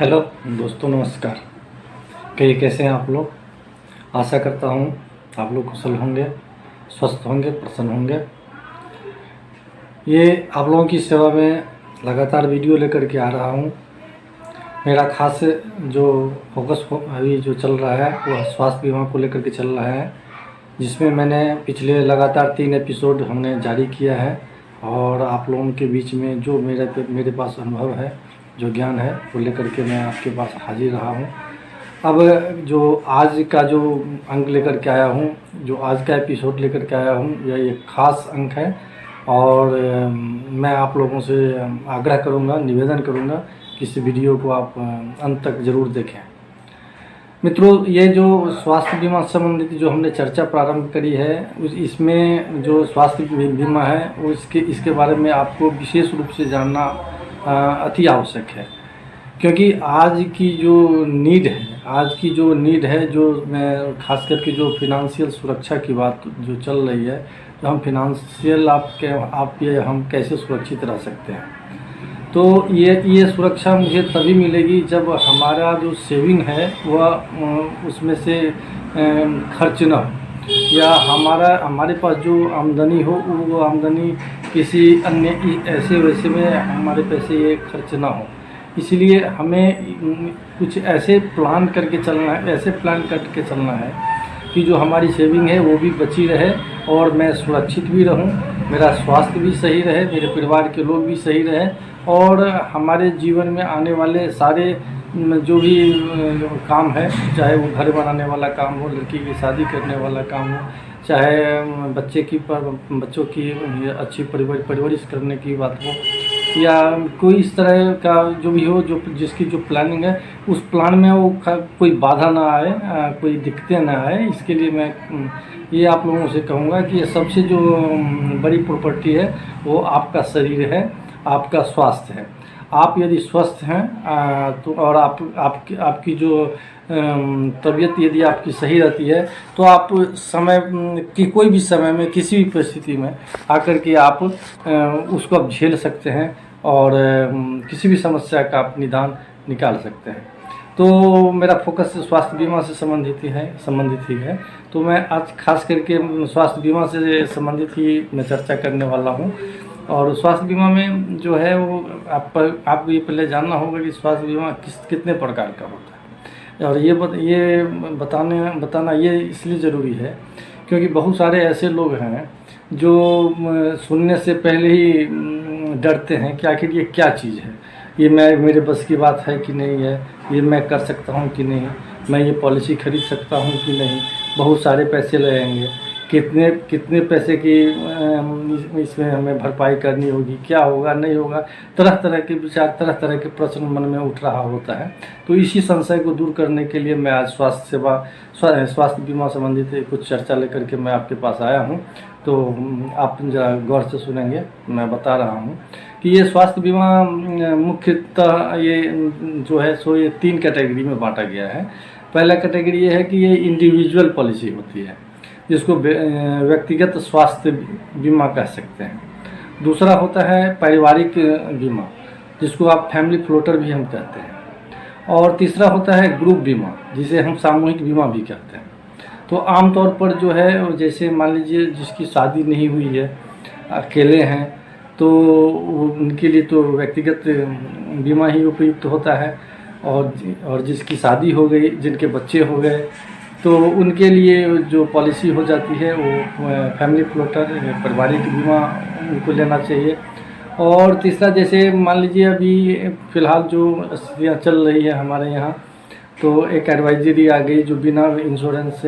Hello दोस्तों, नमस्कार। कहिए, कैसे हैं आप लोग। आशा करता हूँ आप लोग कुशल होंगे, स्वस्थ होंगे, प्रसन्न होंगे। ये आप लोगों की सेवा में लगातार वीडियो लेकर के आ रहा हूँ। मेरा खास जो फोकस अभी जो चल रहा है वो स्वास्थ्य बीमा को लेकर के चल रहा है, जिसमें मैंने पिछले लगातार 3 एपिसोड हमने जारी किया है और आप लोगों के बीच में जो मेरे पास अनुभव है, जो ज्ञान है, वो लेकर के मैं आपके पास हाजिर रहा हूँ। अब जो आज का जो अंक लेकर के आया हूँ, जो आज का एपिसोड लेकर के आया हूँ, यह एक ख़ास अंक है और मैं आप लोगों से आग्रह करूँगा, निवेदन करूँगा कि इस वीडियो को आप अंत तक ज़रूर देखें। मित्रों, ये जो स्वास्थ्य बीमा संबंधित जो हमने चर्चा प्रारंभ करी है, इसमें जो स्वास्थ्य बीमा है वो इसके बारे में आपको विशेष रूप से जानना अति आवश्यक है, क्योंकि आज की जो नीड है, जो खास करके जो फिनंशियल सुरक्षा की बात जो चल रही है, तो हम फिनंशियल हम कैसे सुरक्षित रह सकते हैं। तो ये सुरक्षा मुझे तभी मिलेगी जब हमारा जो सेविंग है वह उसमें से खर्च न हो, या हमारे पास जो आमदनी हो वो आमदनी किसी अन्य ऐसे वैसे में हमारे पैसे ये खर्च ना हो। इसलिए हमें कुछ ऐसे प्लान करके चलना है कि जो हमारी सेविंग है वो भी बची रहे और मैं सुरक्षित भी रहूं, मेरा स्वास्थ्य भी सही रहे, मेरे परिवार के लोग भी सही रहे और हमारे जीवन में आने वाले सारे जो भी काम है, चाहे वो घर बनाने वाला काम हो, लड़की की शादी करने वाला काम हो, चाहे बच्चों की अच्छी परवरिश करने की बात हो, या कोई इस तरह का जो भी हो, जो जिसकी जो प्लानिंग है, उस प्लान में वो कोई बाधा ना आए, कोई दिक्कतें ना आए। इसके लिए मैं ये आप लोगों से कहूँगा कि ये सबसे जो बड़ी प्रॉपर्टी है वो आपका शरीर है, आपका स्वास्थ्य है। आप यदि स्वस्थ हैं तो और आपकी जो तबीयत यदि आपकी सही रहती है, तो आप कोई भी समय में, किसी भी परिस्थिति में आकर के आप उसको आप झेल सकते हैं और किसी भी समस्या का आप निदान निकाल सकते हैं। तो मेरा फोकस स्वास्थ्य बीमा से संबंधित ही है। तो मैं आज खास करके स्वास्थ्य बीमा से संबंधित ही मैं चर्चा करने वाला हूँ। और स्वास्थ्य बीमा में जो है वो आपको ये पहले जानना होगा कि स्वास्थ्य बीमा कितने प्रकार का होता है। और ये बताना ये इसलिए ज़रूरी है क्योंकि बहुत सारे ऐसे लोग हैं जो सुनने से पहले ही डरते हैं कि आखिर ये क्या चीज़ है, ये मेरे बस की बात है कि नहीं है, ये मैं कर सकता हूँ कि नहीं, मैं ये पॉलिसी खरीद सकता हूँ कि नहीं, बहुत सारे पैसे लगेंगे, कितने पैसे की इसमें हमें भरपाई करनी होगी, क्या होगा नहीं होगा, तरह तरह के विचार, तरह तरह के प्रश्न मन में उठ रहा होता है। तो इसी संशय को दूर करने के लिए मैं आज स्वास्थ्य बीमा संबंधित कुछ चर्चा लेकर के मैं आपके पास आया हूँ। तो आप जरा गौर से सुनेंगे। मैं बता रहा हूँ कि ये स्वास्थ्य बीमा मुख्यतः ये जो है सो ये 3 कैटेगरी में बांटा गया है। पहला कैटेगरी ये है कि ये इंडिविजुअल पॉलिसी होती है, जिसको व्यक्तिगत स्वास्थ्य बीमा कह सकते हैं। दूसरा होता है पारिवारिक बीमा, जिसको आप फैमिली फ्लोटर भी हम कहते हैं। और तीसरा होता है ग्रुप बीमा, जिसे हम सामूहिक बीमा भी कहते हैं। तो आमतौर पर जो है, जैसे मान लीजिए जिसकी शादी नहीं हुई है, अकेले हैं, तो उनके लिए तो व्यक्तिगत बीमा ही उपयुक्त होता है। और जिसकी शादी हो गई, जिनके बच्चे हो गए, तो उनके लिए जो पॉलिसी हो जाती है वो फैमिली फ्लोटर, पारिवारिक बीमा उनको लेना चाहिए। और तीसरा, जैसे मान लीजिए अभी फ़िलहाल जो स्थितियाँ चल रही है हमारे यहाँ, तो एक एडवाइजरी आ गई जो बिना इंश्योरेंस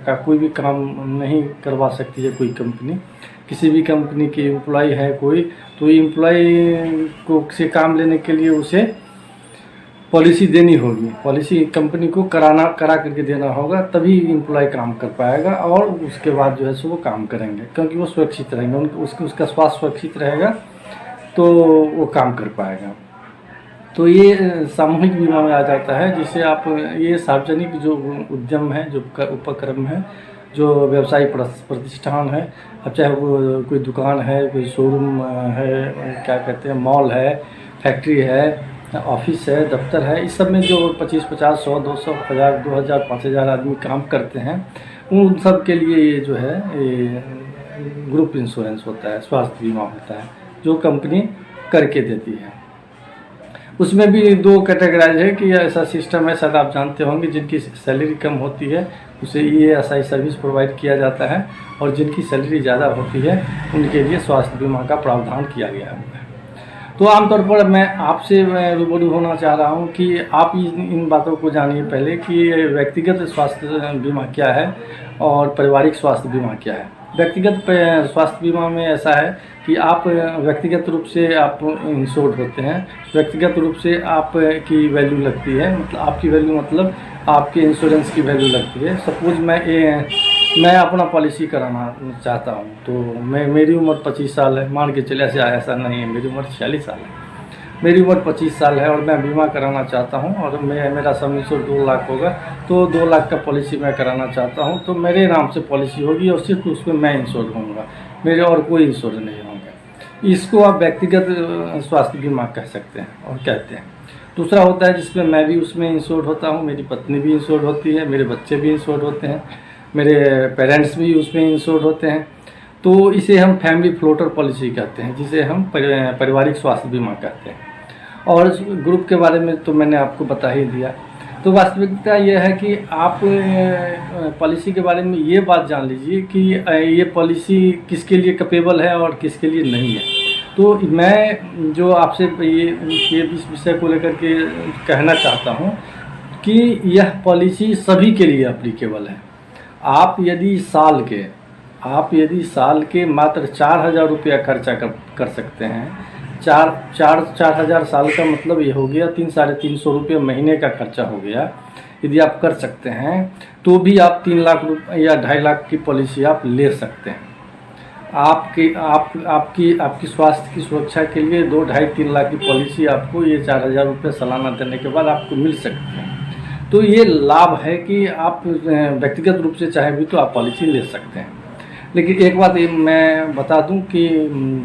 का कोई भी काम नहीं करवा सकती है कोई कंपनी। किसी भी कंपनी की एम्प्लॉय है कोई, तो एम्प्लॉय को से काम लेने के लिए उसे पॉलिसी देनी होगी, पॉलिसी कंपनी को करा करके देना होगा, तभी एम्प्लॉय काम कर पाएगा और उसके बाद जो है सो वो काम करेंगे, क्योंकि वो सुरक्षित रहेंगे, उसका स्वास्थ्य सुरक्षित रहेगा तो वो काम कर पाएगा। तो ये सामूहिक बीमा में आ जाता है, जिसे आप ये सार्वजनिक जो उद्यम है, जो उपक्रम है, जो व्यवसायिक प्रतिष्ठान है, अब चाहे वो कोई दुकान है, कोई शोरूम है, क्या कहते हैं, मॉल है, फैक्ट्री है, ऑफिस है, दफ्तर है, इस सब में जो 25, 50, 100, 200, 1000, 2000, 5000 आदमी काम करते हैं, उन सब के लिए ये जो है ये ग्रुप इंश्योरेंस होता है, स्वास्थ्य बीमा होता है, जो कंपनी करके देती है। उसमें भी 2 कैटेगराइज है कि ऐसा सिस्टम है, शायद आप जानते होंगे, जिनकी सैलरी कम होती है उसे ESI सर्विस प्रोवाइड किया जाता है, और जिनकी सैलरी ज़्यादा होती है उनके लिए स्वास्थ्य बीमा का प्रावधान किया गया है। तो आमतौर पर मैं आपसे रूबरू होना चाह रहा हूं कि आप इन बातों को जानिए पहले कि व्यक्तिगत स्वास्थ्य बीमा क्या है और पारिवारिक स्वास्थ्य बीमा क्या है। व्यक्तिगत स्वास्थ्य बीमा में ऐसा है कि आप व्यक्तिगत रूप से आप इंश्योर्ड होते हैं, व्यक्तिगत रूप से आपकी वैल्यू लगती है, मतलब आपकी वैल्यू मतलब आपके इंश्योरेंस की वैल्यू लगती है। सपोज मैं अपना पॉलिसी कराना चाहता हूँ, तो मेरी उम्र 25 साल है, मान के चले, ऐसा नहीं है, मेरी उम्र 46 साल है, मेरी उम्र 25 साल है और मैं बीमा कराना चाहता हूँ, और मेरा सम इंश्योर 2 लाख होगा, तो 2 लाख का पॉलिसी मैं कराना चाहता हूँ, तो मेरे नाम से पॉलिसी होगी और सिर्फ उसमें मैं इंश्योर होऊंगा, मेरे और कोई इंश्योर नहीं होंगे। इसको आप व्यक्तिगत स्वास्थ्य बीमा कह सकते हैं और कहते हैं। दूसरा होता है जिसमें मैं भी उसमें इंश्योर होता हूँ, मेरी पत्नी भी इंश्योर होती है, मेरे बच्चे भी इंश्योर होते हैं, मेरे पेरेंट्स भी उसमें इंश्योर होते हैं। तो इसे हम फैमिली फ्लोटर पॉलिसी कहते हैं, जिसे हम पारिवारिक स्वास्थ्य बीमा कहते हैं। और ग्रुप के बारे में तो मैंने आपको बता ही दिया। तो वास्तविकता यह है कि आप पॉलिसी के बारे में ये बात जान लीजिए कि ये पॉलिसी किसके लिए कैपेबल है और किसके लिए नहीं है। तो मैं जो आपसे ये इस विषय को लेकर के कहना चाहता हूँ कि यह पॉलिसी सभी के लिए एप्लीकेबल है। आप यदि साल के मात्र 4000 रुपया खर्चा कर सकते हैं, 4,000 साल का मतलब ये हो गया 300-350 रुपये महीने का खर्चा हो गया। यदि आप कर सकते हैं तो भी आप 3 लाख रुपये या 2.5 लाख की पॉलिसी आप ले सकते हैं। आपकी स्वास्थ्य की सुरक्षा के लिए 2-2.5-3 लाख की पॉलिसी आपको ये 4000 रुपये सालाना देने के बाद आपको मिल सकती है। तो ये लाभ है कि आप व्यक्तिगत रूप से चाहे भी तो आप पॉलिसी ले सकते हैं। लेकिन एक बात ये मैं बता दूं कि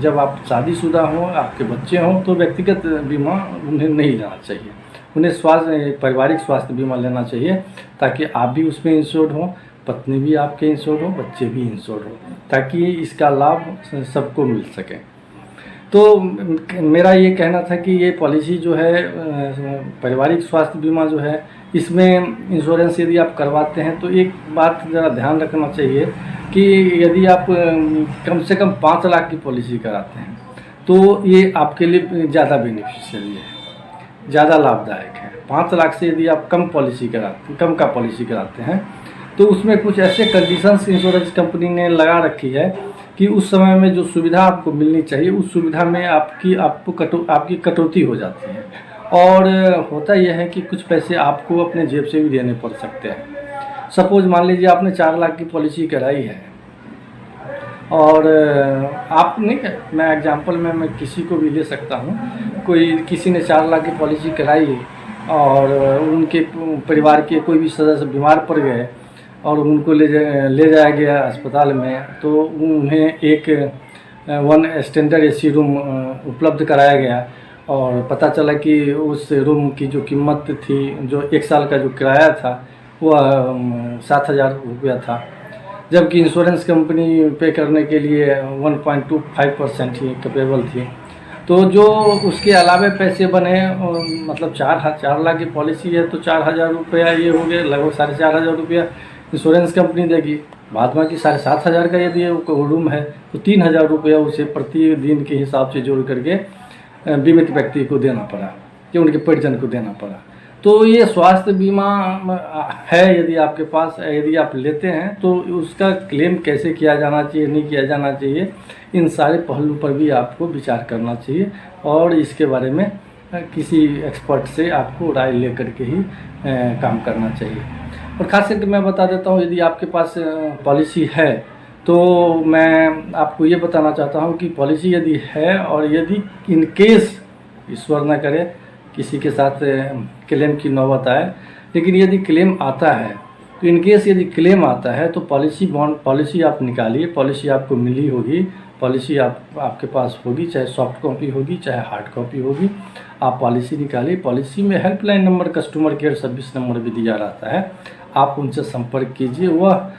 जब आप शादीशुदा हों, आपके बच्चे हों, तो व्यक्तिगत बीमा उन्हें नहीं लेना चाहिए। उन्हें पारिवारिक स्वास्थ्य बीमा लेना चाहिए, ताकि आप भी उसमें इंश्योर्ड हों, पत्नी भी आपके इंश्योर्ड हो, बच्चे भी इंश्योर्ड हो, ताकि इसका लाभ सबको मिल सके। तो मेरा ये कहना था कि ये पॉलिसी जो है पारिवारिक स्वास्थ्य बीमा जो है, इसमें इंश्योरेंस यदि आप करवाते हैं तो एक बात ज़रा ध्यान रखना चाहिए कि यदि आप कम से कम 5 लाख की पॉलिसी कराते हैं तो ये आपके लिए ज़्यादा बेनिफिशियल है, ज़्यादा लाभदायक है। 5 लाख से यदि आप कम का पॉलिसी कराते हैं तो उसमें कुछ ऐसे कंडीशंस इंश्योरेंस कंपनी ने लगा रखी है कि उस समय में जो सुविधा आपको मिलनी चाहिए उस सुविधा में आपकी कटौती हो जाती है। और होता यह है कि कुछ पैसे आपको अपने जेब से भी देने पड़ सकते हैं। सपोज मान लीजिए आपने 4 लाख की पॉलिसी कराई है और मैं एग्जांपल में मैं किसी को भी ले सकता हूँ। किसी ने 4 लाख की पॉलिसी कराई और उनके परिवार के कोई भी सदस्य बीमार पड़ गए और उनको ले जाया गया अस्पताल में, तो उन्हें एक 1 स्टैंडर्ड AC रूम उपलब्ध कराया गया और पता चला कि उस रूम की जो कीमत थी, जो 1 साल का जो किराया था, वह 7,000 रुपया था, जबकि इंश्योरेंस कंपनी पे करने के लिए 1.25% ही कैपेबल थी। तो जो उसके अलावे पैसे बने, मतलब 4 लाख की पॉलिसी है तो 4,000 रुपया ये हो गए, लगभग 4,500 रुपया इंश्योरेंस कंपनी देगी। बाद बाकी 7,500 का यदि रूम है तो 3,000 रुपया उसे प्रति दिन के हिसाब से जोड़ करके बीमित व्यक्ति को देना पड़ा कि उनके परिजन को देना पड़ा। तो ये स्वास्थ्य बीमा है यदि आपके पास, यदि आप लेते हैं तो उसका क्लेम कैसे किया जाना चाहिए, नहीं किया जाना चाहिए, इन सारे पहलू पर भी आपको विचार करना चाहिए और इसके बारे में किसी एक्सपर्ट से आपको राय लेकर के ही काम करना चाहिए। और खास करके मैं बता देता हूँ, यदि आपके पास पॉलिसी है तो मैं आपको ये बताना चाहता हूँ कि पॉलिसी यदि है और यदि इन केस ईश्वर न करे किसी के साथ क्लेम की नौबत आए, लेकिन यदि क्लेम आता है तो इन केस यदि क्लेम आता है तो पॉलिसी आप निकालिए, पॉलिसी आपको मिली होगी, पॉलिसी आपके पास होगी, चाहे सॉफ्ट कॉपी होगी चाहे हार्ड कॉपी होगी, आप पॉलिसी निकालिए। पॉलिसी में helpline number, customer care service number भी दिया रहता है, आप उनसे संपर्क कीजिए। वह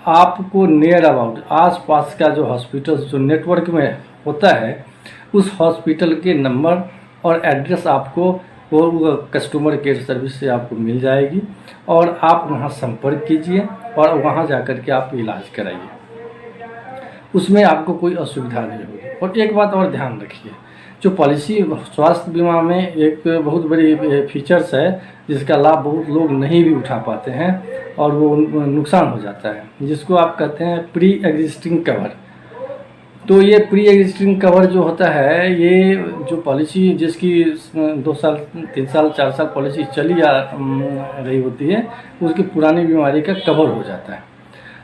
आपको नियर अबाउट आस-पास का जो हॉस्पिटल जो नेटवर्क में होता है, उस हॉस्पिटल के नंबर और एड्रेस आपको वो कस्टमर केयर सर्विस से आपको मिल जाएगी और आप वहाँ संपर्क कीजिए और वहाँ जाकर के आप इलाज कराइए, उसमें आपको कोई असुविधा नहीं होगी। और एक बात और ध्यान रखिए, जो पॉलिसी स्वास्थ्य बीमा में एक बहुत बड़ी फीचर्स है जिसका लाभ बहुत लोग नहीं भी उठा पाते हैं और वो नुकसान हो जाता है, जिसको आप कहते हैं प्री एग्जिस्टिंग कवर। तो ये प्री एग्जिस्टिंग कवर जो होता है, ये जो पॉलिसी जिसकी 2 साल 3 साल 4 साल पॉलिसी चली आ रही होती है, उसकी पुरानी बीमारी का कवर हो जाता है।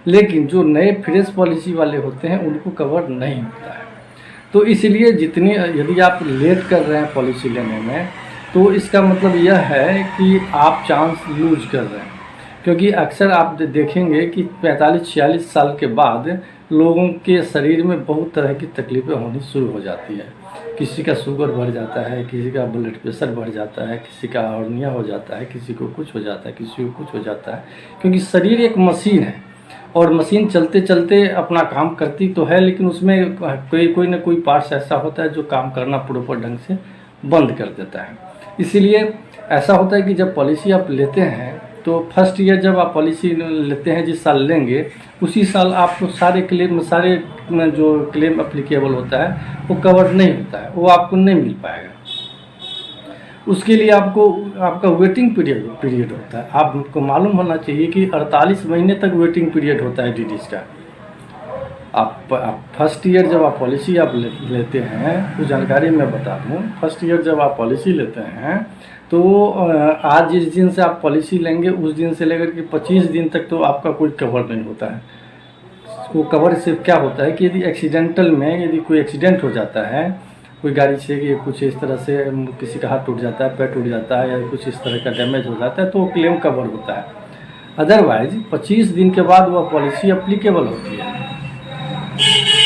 लेकिन जो नए फ्रेश पॉलिसी वाले होते हैं उनको कवर नहीं होता है। तो इसलिए जितनी यदि आप लेट कर रहे हैं पॉलिसी लेने में, तो इसका मतलब यह है कि आप चांस लूज कर रहे हैं। क्योंकि अक्सर आप देखेंगे कि 45-46 साल के बाद लोगों के शरीर में बहुत तरह की तकलीफ़ें होनी शुरू हो जाती है। किसी का शुगर बढ़ जाता है, किसी का ब्लड प्रेशर बढ़ जाता है, किसी का हर्निया हो जाता है, किसी को कुछ हो जाता है, किसी को कुछ हो जाता है। क्योंकि शरीर एक मशीन है और मशीन चलते चलते अपना काम करती तो है, लेकिन उसमें कोई ना कोई पार्ट्स ऐसा होता है जो काम करना प्रॉपर ढंग से बंद कर देता है। इसीलिए ऐसा होता है कि जब पॉलिसी आप लेते हैं तो फर्स्ट ईयर जब आप पॉलिसी लेते हैं, जिस साल लेंगे उसी साल आपको सारे जो क्लेम अप्लीकेबल होता है वो कवर नहीं होता है, वो आपको नहीं मिल पाएगा। उसके लिए आपका वेटिंग पीरियड होता है। आपको मालूम होना चाहिए कि 48 महीने तक वेटिंग पीरियड होता है डीडीज का। आप फर्स्ट ईयर जब आप पॉलिसी लेते हैं, तो जानकारी मैं बता दूँ, फर्स्ट ईयर जब आप पॉलिसी लेते हैं तो आज जिस दिन से आप पॉलिसी लेंगे उस दिन से लेकर के 25 दिन तक तो आपका कोई कवर नहीं होता है। वो कवर से क्या होता है कि यदि एक्सीडेंटल में यदि कोई एक्सीडेंट हो जाता है, कोई गाड़ी से कि कुछ इस तरह से किसी का हाथ टूट जाता है, पैर टूट जाता है या कुछ इस तरह का डैमेज हो जाता है, तो वो क्लेम कवर होता है। अदरवाइज 25 दिन के बाद वह पॉलिसी अप्लीकेबल होती है,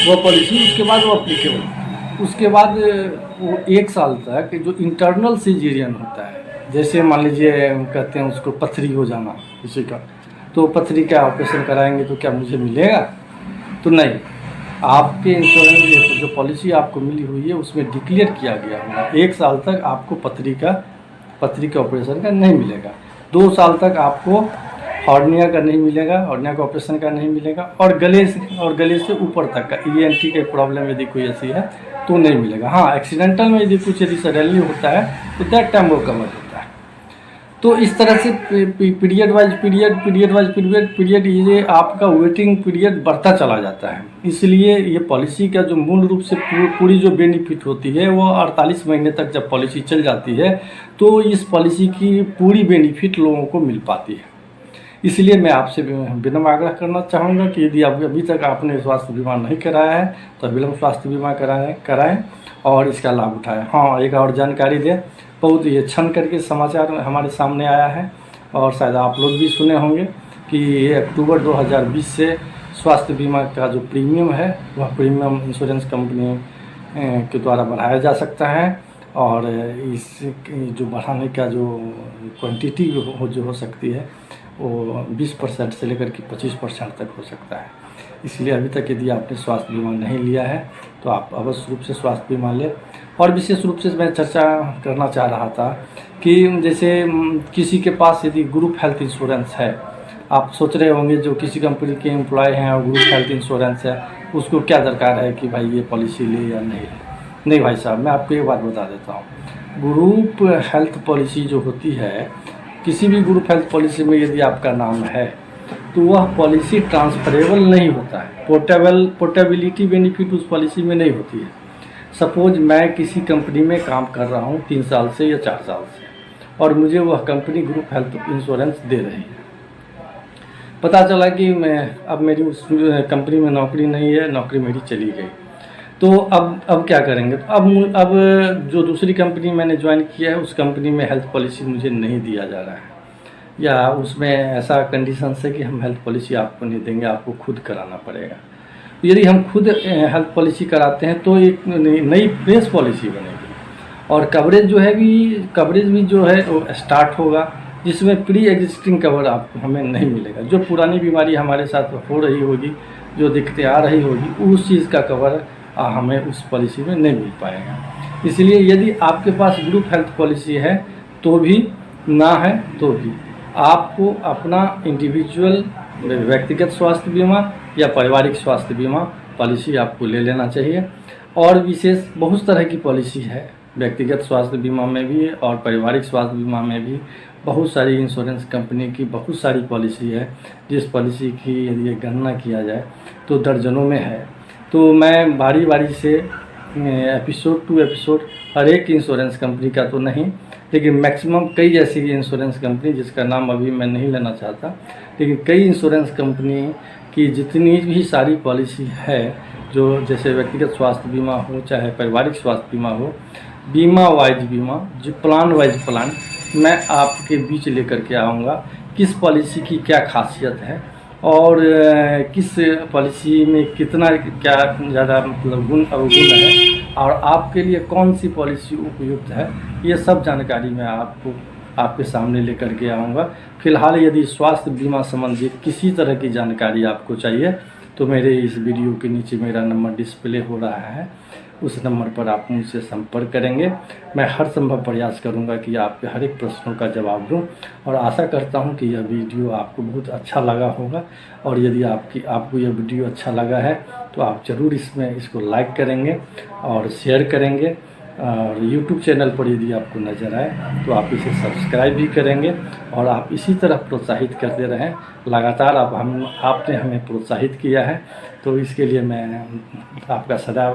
वह पॉलिसी उसके बाद वो अप्लीकेबल। उसके बाद वो 1 साल तक जो इंटरनल सिजेरियन होता है, जैसे मान लीजिए कहते हैं उसको पथरी हो जाना किसी का, तो पथरी का ऑपरेशन कराएंगे तो क्या मुझे मिलेगा? तो नहीं, आपके इंश्योरेंस जो पॉलिसी आपको मिली हुई है उसमें डिक्लेयर किया गया होगा 1 साल तक आपको पथरी के ऑपरेशन का नहीं मिलेगा। 2 साल तक आपको हर्निया का नहीं मिलेगा, हर्निया का ऑपरेशन का नहीं मिलेगा, और गले से ऊपर तक का ENT का प्रॉब्लम यदि कोई ऐसी है तो नहीं मिलेगा। हाँ, एक्सीडेंटल में यदि कुछ सडनली होता है तो दैट टाइम वो कवर होता है। तो इस तरह से पीरियड वाइज ये आपका वेटिंग पीरियड बढ़ता चला जाता है। इसलिए ये पॉलिसी का जो मूल रूप से पूरी जो बेनिफिट होती है वो 48 महीने तक जब पॉलिसी चल जाती है तो इस पॉलिसी की पूरी बेनिफिट लोगों को मिल पाती है। इसलिए मैं आपसे विनम्र आग्रह करना चाहूँगा कि यदि अभी तक आपने स्वास्थ्य बीमा नहीं कराया है तो अविलंब स्वास्थ्य बीमा कराएं और इसका लाभ उठाएं। हाँ, एक और जानकारी दें, बहुत ही क्षण करके समाचार हमारे सामने आया है और शायद आप लोग भी सुने होंगे कि अक्टूबर 2020 से स्वास्थ्य बीमा का जो प्रीमियम है वह प्रीमियम इंश्योरेंस कंपनी के द्वारा बढ़ाया जा सकता है और इस जो बढ़ाने का जो क्वांटिटी जो हो सकती है वो 20% से लेकर के 25% तक हो सकता है। इसलिए अभी तक यदि आपने स्वास्थ्य बीमा नहीं लिया है तो आप अवश्य रूप से स्वास्थ्य बीमा लें। और विशेष रूप से मैं चर्चा करना चाह रहा था कि जैसे किसी के पास यदि ग्रुप हेल्थ इंश्योरेंस है, आप सोच रहे होंगे जो किसी कंपनी के एम्प्लॉय हैं और ग्रुप हेल्थ इंश्योरेंस है उसको क्या दरकार है कि भाई ये पॉलिसी ले या नहीं ले। नहीं भाई साहब, मैं आपको एक बात बता देता हूँ, ग्रुप हेल्थ पॉलिसी जो होती है, किसी भी ग्रुप हेल्थ पॉलिसी में यदि आपका नाम है तो वह पॉलिसी ट्रांसफरेबल नहीं होता है। पोर्टेबिलिटी बेनिफिट उस पॉलिसी में नहीं होती है। सपोज मैं किसी कंपनी में काम कर रहा हूँ 3 साल से या 4 साल से और मुझे वह कंपनी ग्रुप हेल्थ इंश्योरेंस दे रही है, पता चला कि अब मेरी उस कंपनी में नौकरी नहीं है, नौकरी मेरी चली गई, तो अब क्या करेंगे? तो अब जो दूसरी कंपनी मैंने ज्वाइन किया है उस कंपनी में हेल्थ पॉलिसी मुझे नहीं दिया जा रहा है या उसमें ऐसा कंडीशन है कि हम हेल्थ पॉलिसी आपको नहीं देंगे, आपको खुद कराना पड़ेगा। तो यदि हम खुद हेल्थ पॉलिसी कराते हैं तो एक नई फ्रेश पॉलिसी बनेगी और कवरेज जो है कवरेज भी जो है वो स्टार्ट होगा, जिसमें प्री एग्जिस्टिंग कवर आपको हमें नहीं मिलेगा। जो पुरानी बीमारी हमारे साथ हो रही होगी, जो दिक्कतें आ रही होगी, उस चीज़ का कवर हमें उस पॉलिसी में नहीं मिल पाएगा। इसलिए यदि आपके पास ग्रुप हेल्थ पॉलिसी है तो भी, ना है तो भी, आपको अपना इंडिविजुअल व्यक्तिगत स्वास्थ्य बीमा या पारिवारिक स्वास्थ्य बीमा पॉलिसी आपको ले लेना चाहिए। और विशेष बहुत तरह की पॉलिसी है, व्यक्तिगत स्वास्थ्य बीमा में भी और पारिवारिक स्वास्थ्य बीमा में भी बहुत सारी इंश्योरेंस कंपनी की बहुत सारी पॉलिसी है, जिस पॉलिसी की यदि गणना किया जाए तो दर्जनों में है। तो मैं बारी बारी से एपिसोड टू एपिसोड हर एक इंश्योरेंस कंपनी का तो नहीं, लेकिन मैक्सिमम कई ऐसी इंश्योरेंस कंपनी जिसका नाम अभी मैं नहीं लेना चाहता, लेकिन कई इंश्योरेंस कंपनी की जितनी भी सारी पॉलिसी है, जो जैसे व्यक्तिगत स्वास्थ्य बीमा हो चाहे पारिवारिक स्वास्थ्य बीमा हो, बीमा वाइज बीमा, जो प्लान वाइज प्लान मैं आपके बीच लेकर के आऊँगा। किस पॉलिसी की क्या खासियत है और किस पॉलिसी में कितना क्या ज़्यादा मतलब गुण अवगुण है और आपके लिए कौन सी पॉलिसी उपयुक्त है, ये सब जानकारी मैं आपके सामने लेकर के आऊँगा। फ़िलहाल यदि स्वास्थ्य बीमा संबंधित किसी तरह की जानकारी आपको चाहिए तो मेरे इस वीडियो के नीचे मेरा नंबर डिस्प्ले हो रहा है, उस नंबर पर आप मुझसे संपर्क करेंगे। मैं हर संभव प्रयास करूंगा कि आपके हर एक प्रश्नों का जवाब दूं और आशा करता हूं कि यह वीडियो आपको बहुत अच्छा लगा होगा। और यदि आपको यह वीडियो अच्छा लगा है तो आप ज़रूर इसको लाइक करेंगे और शेयर करेंगे, और YouTube चैनल पर यदि आपको नज़र आए तो आप इसे सब्सक्राइब भी करेंगे और आप इसी तरह प्रोत्साहित करते रहें। लगातार आपने हमें प्रोत्साहित किया है, तो इसके लिए मैं आपका सदा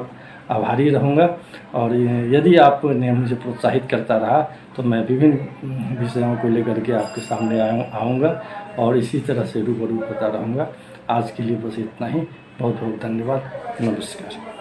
आभारी रहूँगा। और यदि आपने मुझे प्रोत्साहित करता रहा तो मैं विभिन्न विषयों को लेकर के आपके सामने आऊँगा और इसी तरह से रूबरू होता रहूँगा। आज के लिए बस इतना ही। बहुत बहुत धन्यवाद। नमस्कार।